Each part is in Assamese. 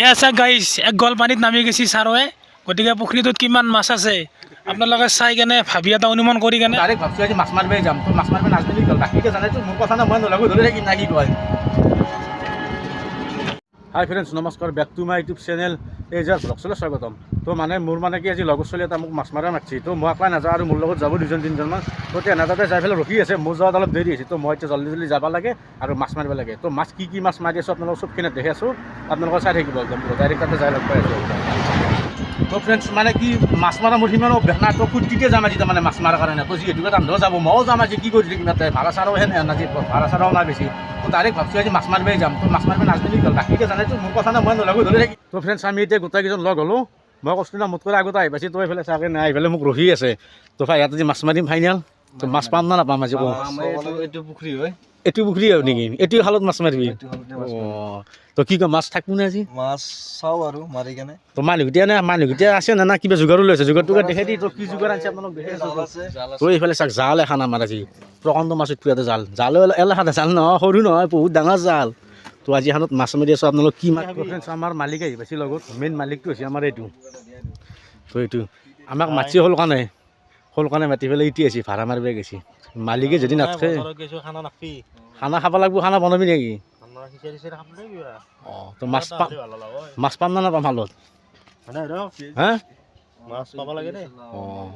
এ আছে গাইজ এক গল পানীত নামি গৈছে ছাৰৱে গতিকে পুখুৰীটোত কিমান মাছ আছে আপোনালোকে চাই কেনে ভাবি এটা অনুমান কৰি কেনে ডাইৰেক্ট ভাবছোঁ আজি মাছ মাৰিবই যাম তো মাছ মাৰিব নাজানিলি হ'ল বাকীকে জানাইতো মোৰ কথা না মই নলাগো ধৰি থাকিম না কি কয় হাই ফ্ৰেণ্ডছ নমস্কাৰ back to my YouTube channel এজাৰ ব্লগছলৈ স্বাগতম তো মানে মোৰ মানে কি আজি লগৰ ছোৱালী এটা মোক মাছ মাৰা মাতিছে তো মই একলাই নাযাওঁ আৰু মোৰ লগত যাব দুজন তিনিজনমান তো তেনে তাতে যাই পেলাই ৰখি আছে মোৰ যোৱাত অলপ দেৰি হৈছে তো মই এতিয়া জল্দি যাব লাগে আৰু মাছ মাৰিব লাগে তো মাছ কি মাছ মাৰি আছোঁ আপোনালোকক চবখিনি দেখি আছোঁ আপোনালোকে চাই থাকিব একদম ডাইৰেক্ট তাতে যাই লগ পাই আছোঁ তো ফ্ৰেণ্ডছ মানে কি মাছ মাৰা মোৰ সিমান অভ্যাস নাই তো ফূৰ্তিতে যাম আজি তাৰমানে মাছ মাৰাৰ কাৰণে তো যিহেতুকে ৰান্ধো যাব ময়ো যাম আজি কি কৰি থাকিম তাতে ভাড়া চাৰাও সেনে আজি ভাড়া চাৰাও নাই বেছি তো ডাইৰেক্ট ভাবছোঁ আজি মাছ মাৰিবই যাম তো মাছ মাৰিব নাজানিলি হ'ল বাকীকে জানাইতো মোৰ কথা না মই নলাগো ধৰি থাকিম তো ফ্ৰেণ্ডছ আমি এতিয়া গোটেইকেইজন লগ হ'লোঁ মই কৈছোঁ না মোতকৈ আগতে আহি পাইছে তো এইফালে চাগে নাই আহি পেলাই মোক ৰখি আছে তো ভাই ইয়াত আজি মাছ মাৰিম ফাইনেল তো মাছ পাম না নাপাম আজি এইটো পুখুৰী হয় এইটো পুখুৰী হয় নেকি এইটো খালত মাছ মাৰিবি অঁ তো কি কয় মাছ থাকবো নে আজি মাছ চাওঁ আৰু মাৰি কেনে তো মানুহকেইটা আছে না কিবা যোগাৰো লৈছে যোগাৰটো দেখে দি তো কি যোগাৰ আনিছে আপোনালোক দেখে তো এইফালে চাওক জাল এখন আমাৰ আজি প্ৰকাণ্ড মাছ উঠি ইয়াতে জাল এলাখাতে জাল নহয় সৰু নহয় বহুত ডাঙৰ জাল তো আজি এখনত মাছ মাৰি আছোঁ আপোনালোক কি মাছ আমাৰ মালিক আহি পাইছে লগত মেইন মালিকটো হৈছে আমাৰ এইটো তো এইটো আমাক মাছি হ'ল কাৰণে মাতি পেলাই ইটি আছে ভাড়া মাৰিব গৈছে মালিকে যদি নাথাকে খানা খাব লাগিব খানা বনাবি নেকি অঁ তো মাছ পাম না নাপাম হালত হা অঁ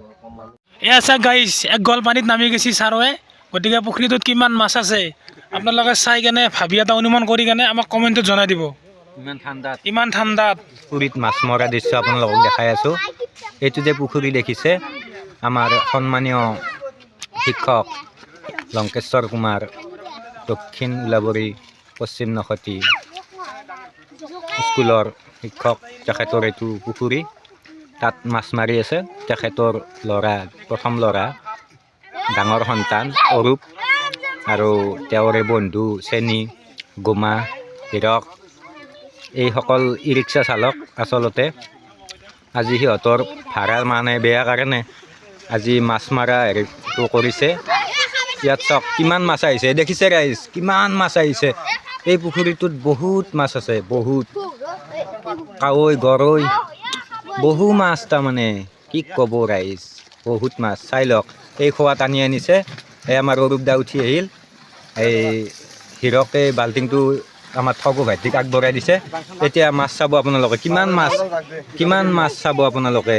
এ আছে গাইজ এক গল পানীত নামি গৈছে ছাৰৱে গতিকে পুখুৰীটোত কিমান মাছ আছে আপোনালোকে চাই কেনে ভাবি এটা অনুমান কৰি কেনে আমাক কমেণ্টত জনাই দিব ইমান ঠাণ্ডাত পুখুৰীত মাছ মৰা দৃশ্য আপোনালোকক দেখাই আছোঁ এইটো যে পুখুৰী দেখিছে আমাৰ সন্মানীয় শিক্ষক লংকেশ্বৰ কুমাৰ দক্ষিণ উলাবৰী পশ্চিম নখতি স্কুলৰ শিক্ষক তেখেতৰ এইটো পুখুৰী তাত মাছ মাৰি আছে তেখেতৰ প্ৰথম ল'ৰা ডাঙৰ সন্তান অৰূপ আৰু তেওঁৰে বন্ধু চেনী গোমা হীৰক এইসকল ই ৰিক্সা চালক আচলতে আজি সিহঁতৰ ভাড়াৰ মানে বেয়া কাৰণে আজি মাছ মাৰা হেৰিটো কৰিছে ইয়াত চাওক কিমান মাছ আহিছে দেখিছে ৰাইজ কিমান মাছ আহিছে এই পুখুৰীটোত বহুত মাছ আছে বহুত কাৱৈ গৰৈ বহু মাছ তাৰমানে কি ক'ব ৰাইজ বহুত মাছ চাই লওক এই খোৱা টানি আনিছে এই আমাৰ অৰূপ দা উঠি আহিল এই হীৰকে বাল্টিংটো আমাৰ ঠগু ভাইটিক আগবঢ়াই দিছে এতিয়া মাছ চাব আপোনালোকে কিমান মাছ চাব আপোনালোকে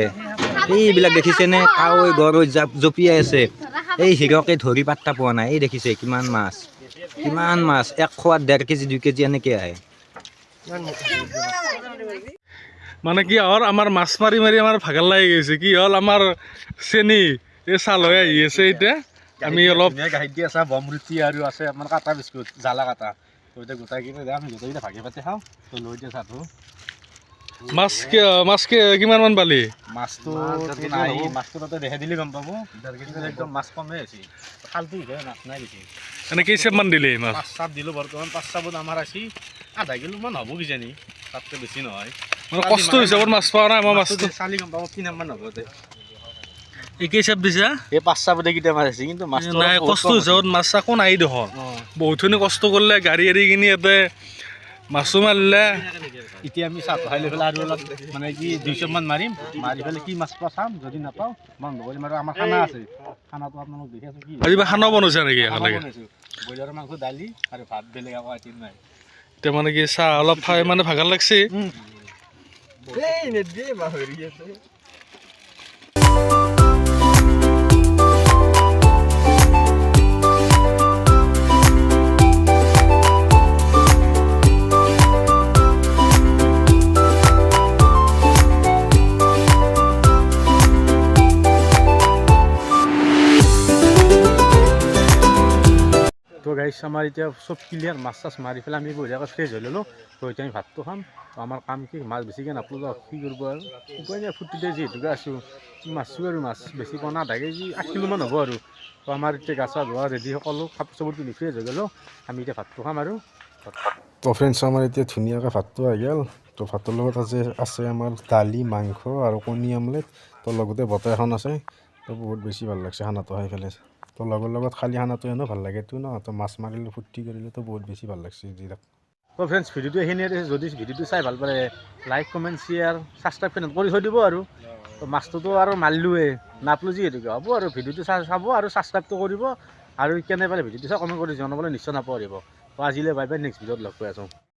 এইবিলাক দেখিছেনে কাৱৈ গৰৈ জঁপিয়াই আছে এই হীৰকে ধৰি পাত্তা পোৱা নাই এই দেখিছে কিমান মাছ এক খোৱাত 1.5 কেজি 2 কেজি এনেকৈ আহে মানে কি হ'ল আমাৰ মাছ মাৰি আমাৰ ভাগৰ লাগি গৈছে কি হ'ল আমাৰ চেনী এই চাল হৈ আহি আছে এতিয়া আমি অলপ গাখীৰ দি আছে বম ৰুটি আৰু আছে আপোনাৰ কাটা বিস্কুট জ্বালা কাটা তো এতিয়া গোটাইকেইটা আমি গোটেইকেইটা ভাগে পাতি খাওঁ তো লৈ দিয়া চাহটো মাছ কিমানমান পালি মাছটো তাতে দেখাই দিলে গম পাব একদম মাছ কমেই হৈছে খালটো মাছ নাই বেছি এনে কেইচাপমান দিলি মাছ 5 চাপ দিলোঁ বৰ্তমান 5 চাপত আমাৰ আছে আধা কিলোমান হ'ব কিজানি তাতকৈ বেছি নহয় মানে কষ্ট হিচাপত মাছ পোৱা নাই মই মাছটো চালি গম পাব কিমানমান হ'ব দে এই কেইচাপ দিছা এই 5 চাপতে কেইটা মাছ আছে কিন্তু মাছ নাই কষ্ট হিচাপত মাছ আকৌ নাই দেখোন বহুতখিনি কষ্ট কৰিলে গাড়ী এৰি কিনি ইয়াতে মাছো মাৰিলে এতিয়া আমি চাহ খাই লৈ পেলাই আৰু অলপ মানে কি 200 মান মাৰি পেলাই কি মাছ পোৱা চাম যদি নাপাওঁ বন্ধ কৰিম আৰু আমাৰ খানা আছে খানাটো আপোনালোক দেখি আছোঁ কি আজি বা খানাও বনাইছে নেকি একেলগে ব্ৰইলাৰৰ মাংস দালি আৰু ভাত বেলেগ আকৌ আইটেম নাই এতিয়া মানে কি চাহ অলপ খাই মানে ভাগৰ লাগছে তো গাইছ আমাৰ এতিয়া চব ক্লিয়াৰ মাছ চাছ মাৰি পেলাই আমি বঢ়িয়াকৈ ফ্ৰেছ হৈ ল'লোঁ তো এতিয়া আমি ভাতটো খাম তো আমাৰ কাম কি মাছ বেছিকৈ নাপালোঁ কি কৰিব আৰু উপায় নাই ফূৰ্তিতে যিহেতুকে আছোঁ মাছো আৰু মাছ বেছি পোৱা নাই 1.5 কেজি 8 কিলোমান হ'ব আৰু তো আমাৰ এতিয়া গা চা ধোৱা ৰেডি সকলো কাপোৰ চাপোৰ পিন্ধি ফ্ৰেছ হৈ গ'লোঁ আমি এতিয়া ভাতটো খাম আৰু তো ফ্ৰেণ্ডছ আমাৰ এতিয়া ধুনীয়াকৈ ভাতটো আহি গ'ল তো ভাতৰ লগত আছে আমাৰ দালি মাংস আৰু কণী আমলেট তো লগতে বটা এখন আছে তো বহুত বেছি ভাল লাগছে খানাটো খাই পেলাই তো লগৰ লগত খালি খানাটো এনেও ভাল লাগে তো ন তো মাছ মাৰিলোঁ ফূৰ্তি কৰিলোঁ তো বহুত বেছি ভাল লাগছে যিবিলাক তো ফ্ৰেণ্ডছ ভিডিঅ'টো এইখিনিয়ে যদি ভিডিঅ'টো চাই ভাল পালে লাইক কমেণ্ট শ্বেয়াৰ ছাবস্ক্ৰাইব কৰি থৈ দিব আৰু তো মাছটোতো আৰু মাৰিলোৱে নাপলো যিহেতুকে হ'ব আৰু ভিডিঅ'টো চাব আৰু ছাবস্ক্ৰাইবটো কৰিব আৰু কেনে পালে ভিডিঅ'টো চাই কমেণ্ট কৰি জনাবলৈ নিশ্চয় নাপাহৰিব তো আজিলৈ বাই বাই নেক্সট ভিডিঅ'ত লগ পাই আছোঁ